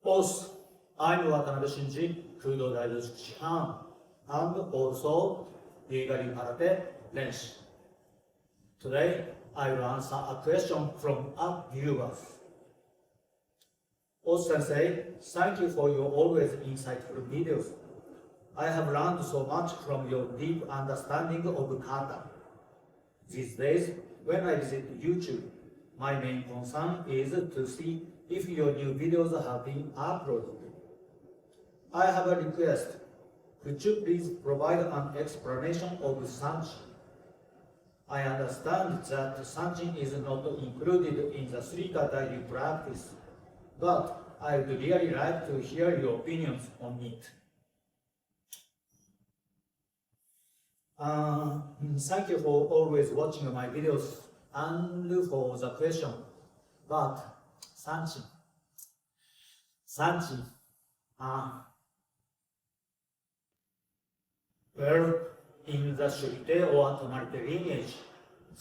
Both, I'm Watanabe Shinji, Kudo Daidoji Shihan, and also Rigari Karate Renshi. Today, I will answer a question from a viewer. Oh Sensei, thank you for your always insightful videos. I have learned so much from your deep understanding of kata. These days, when I visit YouTube, my main concern is to see if your new videos have been uploaded. I have a request. Could you please provide an explanation of Sanjin? I understand that Sanjin is not included in the three kata you practice, but I would really like to hear your opinions on it. Thank you for always watching my videos and for the question. But Sanjin, well, in the Shurite or Tomarite lineage,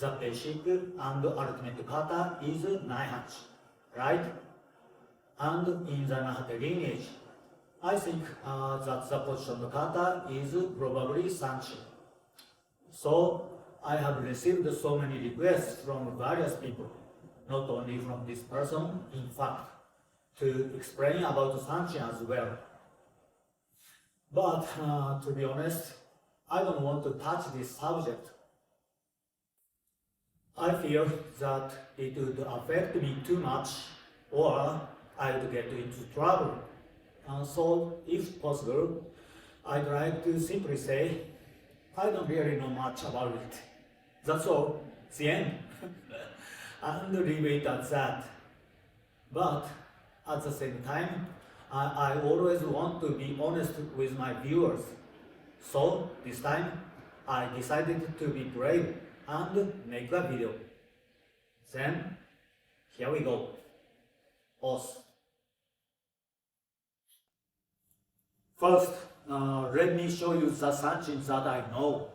the basic and ultimate kata is Naihachi, right? And in the Nahate lineage, I think that the position kata is probably Sanjin. So I have received so many requests from various people, not only from this person, in fact, to explain about Sanjin as well. But to be honest, I don't want to touch this subject. I fear that it would affect me too much or I would get into trouble. So, if possible, I'd like to simply say, I don't really know much about it. That's all, the end. And leave it at that. But at the same time, I always want to be honest with my viewers. So this time, I decided to be brave and make a video. Then, here we go. Os. First, let me show you the Sanjin that I know.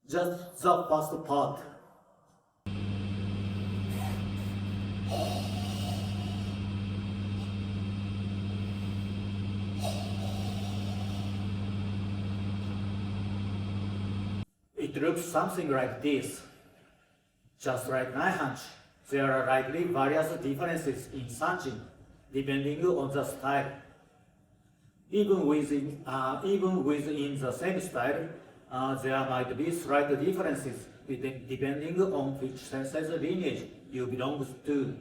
Just the first part. It looks something like this. Just like Naihachi, there are likely various differences in Sanjin, depending on the style. Even within the same style, there might be slight differences depending on which sensei's lineage you belong to.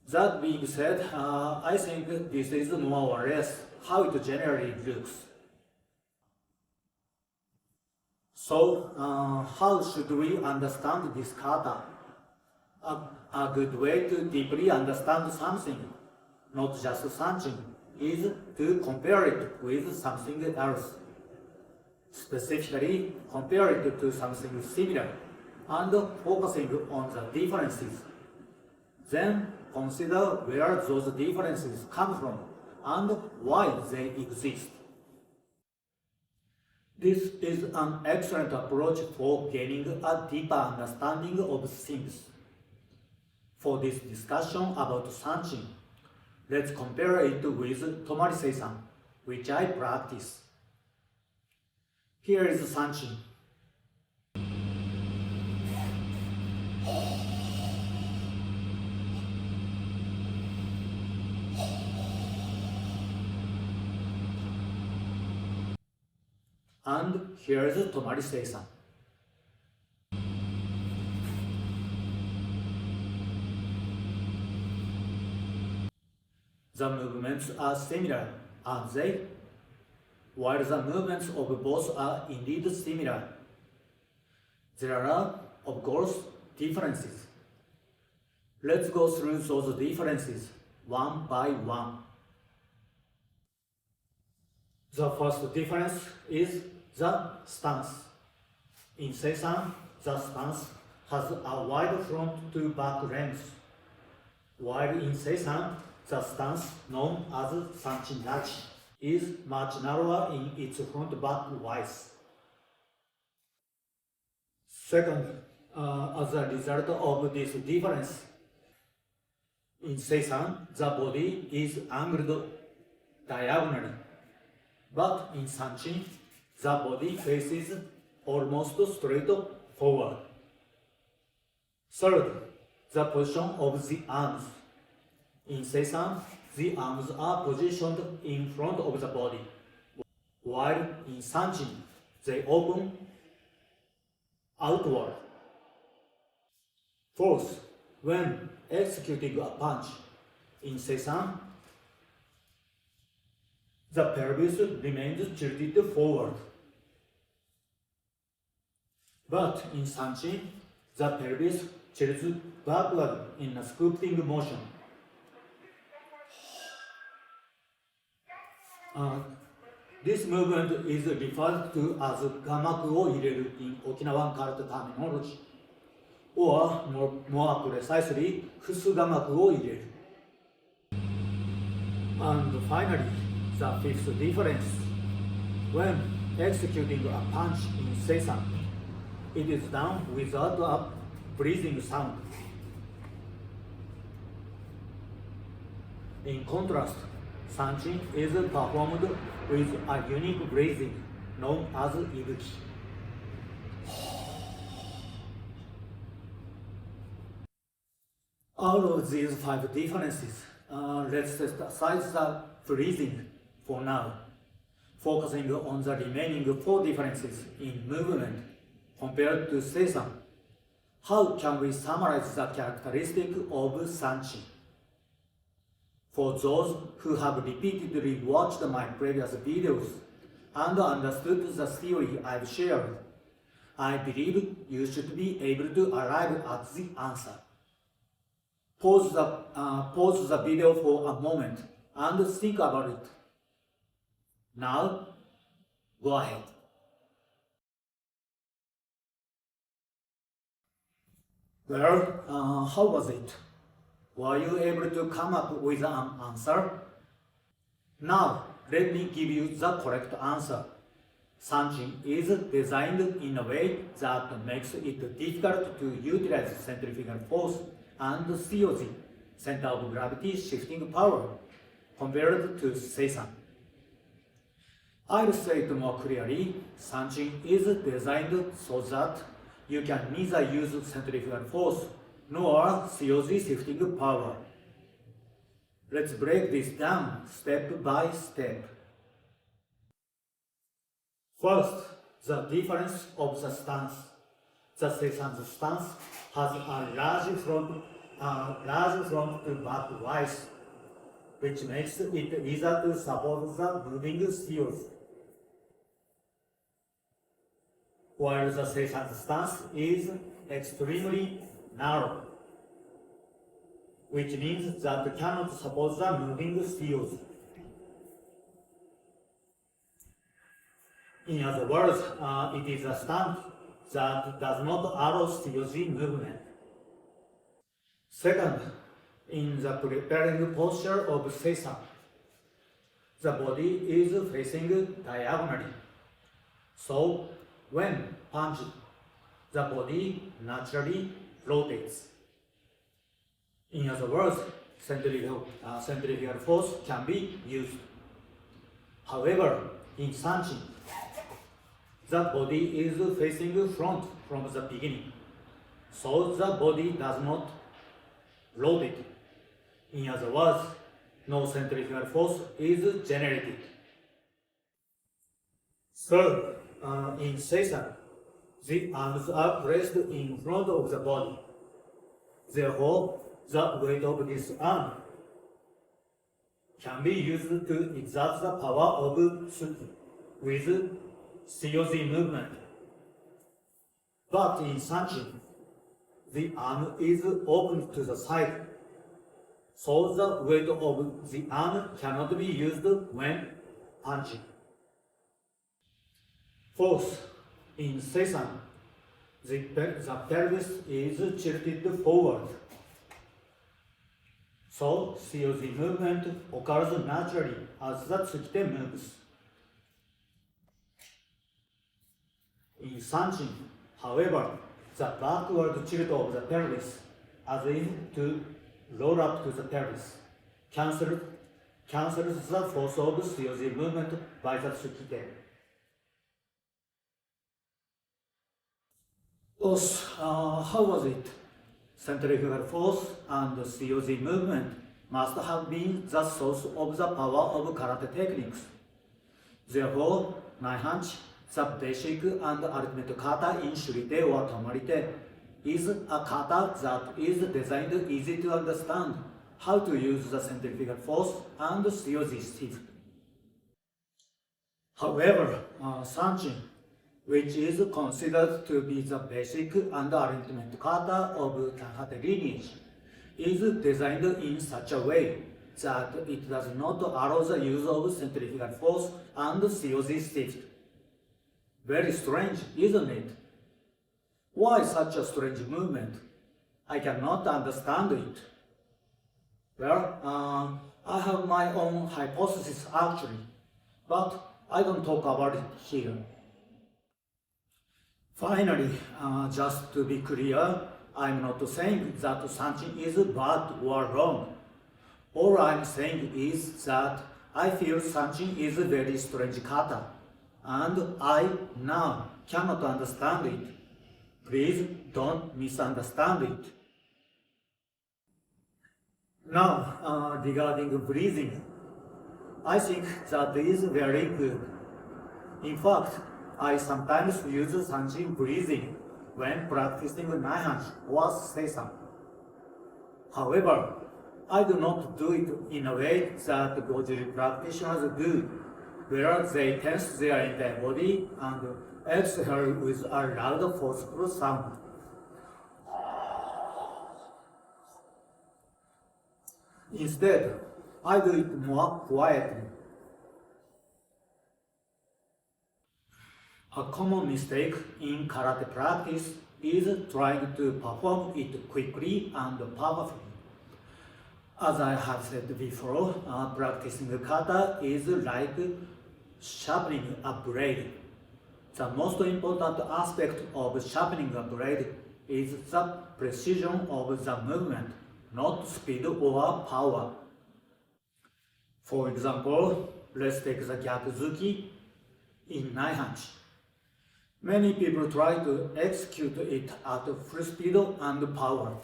That being said, I think this is more or less how it generally looks. So, how should we understand this kata? A good way to deeply understand something, not just Sanjin, is to compare it with something else. Specifically, compare it to something similar and focusing on the differences. Then consider where those differences come from and why they exist. This is an excellent approach for gaining a deeper understanding of things. For this discussion about Sanjin, let's compare it with Tomari Seisan, which I practice. Here is Sanjin. And here is Tomari Seisan. The movements are similar, aren't they? While the movements of both are indeed similar, there are, of course, differences. Let's go through those differences one by one. The first difference is the stance. In Seisan, the stance has a wide front to back length, while in Seisan, the stance known as Sanchin-Nachi is much narrower in its front-back wise. Second, as a result of this difference, In Seisan, the body is angled diagonally, but in Sanchin, the body faces almost straight forward. Third, the position of the arms. In Seisan, the arms are positioned in front of the body, while in Sanchin, they open outward. Fourth, when executing a punch in Seisan, the pelvis remains tilted forward. But in Sanchin, the pelvis tilts backward in a sculpting motion. This movement is referred to as gamaku o ireru in Okinawan cult terminology, or more precisely, fusugamaku o ireru. And finally, the fifth difference. When executing a punch in Seisan, it is done without a breathing sound. In contrast, Sanchin is performed with a unique breathing known as ibuki. All of these five differences, let's set aside the breathing for now, focusing on the remaining four differences in movement compared to Seisan. How can we summarize the characteristic of Sanchin? For those who have repeatedly watched my previous videos and understood the theory I've shared, I believe you should be able to arrive at the answer. Pause the video for a moment and think about it. Now, go ahead. Well, how was it? Were you able to come up with an answer? Now, let me give you the correct answer. Sanchin is designed in a way that makes it difficult to utilize centrifugal force and COG, center of gravity shifting power, compared to Seisan. I'll say it more clearly, Sanchin is designed so that you can neither use centrifugal force nor COG shifting power. Let's break this down step by step. First, the difference of the stance. The Seisan's stance has a large front to back rise, which makes it easier to support the moving COG. While the Seisan's stance is extremely narrow, which means that it cannot support the moving COG. In other words, it is a stance that does not allow COG movement. Second, in the preparing posture of Seisan, the body is facing diagonally. So, when punched, the body naturally rotates. In other words, centrifugal force can be used. However, in Sanchin, the body is facing front from the beginning, so the body does not rotate. In other words, no centrifugal force is generated. Third, in Seisan, the arms are placed in front of the body. Therefore, the weight of this arm can be used to exert the power of with COG movement. But in Sanchin, the arm is open to the side, so the weight of the arm cannot be used when punching. Fourth, in Seisan, the pelvis is tilted forward, so COG movement occurs naturally as the tsukite moves. In Sanchin, however, the backward tilt of the pelvis, as if to roll up to the terrace, cancels the force of COG movement by the Tsukide. Boss, how was it? Centrifugal force and COG movement must have been the source of the power of karate techniques. Therefore, Naihanchi, the basic and ultimate kata in Shurite or Tomarite, is a kata that is designed easy to understand how to use the centrifugal force and COG shift. However, Sanchin, which is considered to be the basic and ultimate kata of Takate lineage, is designed in such a way that it does not allow the use of centrifugal force and COG shift. Very strange, isn't it? Why such a strange movement? I cannot understand it. Well, I have my own hypothesis actually, but I don't talk about it here. Finally, just to be clear, I'm not saying that Sanchin is bad or wrong. All I'm saying is that I feel Sanchin is a very strange kata, and I now cannot understand it. Please don't misunderstand it. Now, regarding breathing, I think that is very good. In fact, I sometimes use Sanchin breathing when practicing Naihanchi or Seisan. However, I do not do it in a way that Goju practitioners do, where they tense their entire body and exhale with a loud forceful sound. Instead, I do it more quietly. A common mistake in karate practice is trying to perform it quickly and powerfully. As I have said before, practicing kata is like sharpening a blade. The most important aspect of sharpening a blade is the precision of the movement, not speed or power. For example, let's take the Gyakuzuki in Naihanchi. Many people try to execute it at full speed and power.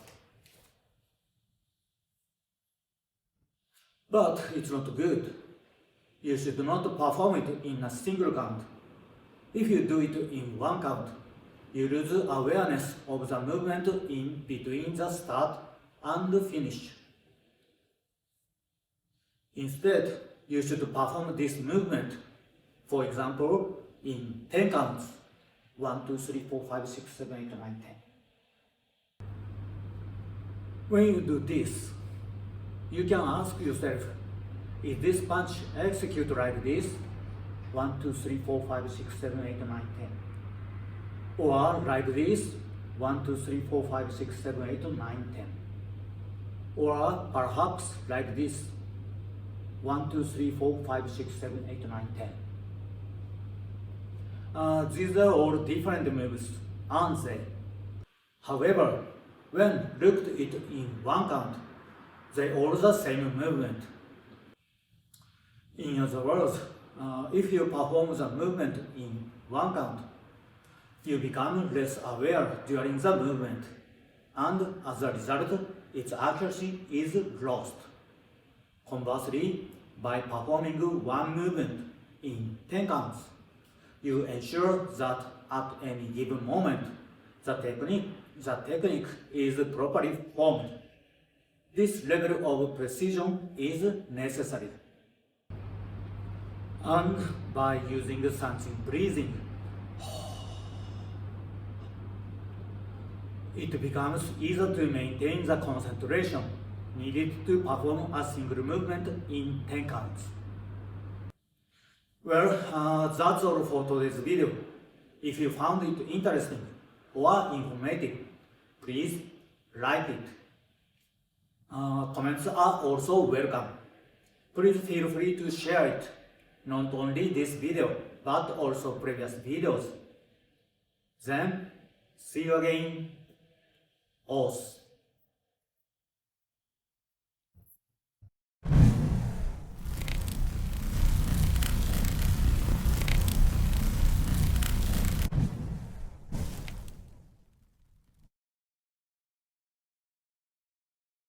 But it's not good. You should not perform it in a single count. If you do it in one count, you lose awareness of the movement in between the start and finish. Instead, you should perform this movement, for example, in 10 counts. 1, 2, 3, 4, 5, 6, 7, 8, 9, 10. When you do this, you can ask yourself, is this punch executed like this? 1, 2, 3, 4, 5, 6, 7, 8, 9, 10. Or like this? 1, 2, 3, 4, 5, 6, 7, 8, 9, 10. Or perhaps like this? 1, 2, 3, 4, 5, 6, 7, 8, 9, 10. These are all different moves, aren't they? However, when looked at in one count, they all the same movement. In other words, if you perform the movement in one count, you become less aware during the movement, and as a result, its accuracy is lost. Conversely, by performing one movement in 10 counts, you ensure that at any given moment, the technique is properly formed. This level of precision is necessary. And by using Sanchin breathing, it becomes easier to maintain the concentration needed to perform a single movement in 10 counts. Well, that's all for today's video. If you found it interesting or informative, please like it. Comments are also welcome. Please feel free to share it, not only this video, but also previous videos. Then, see you again. Os.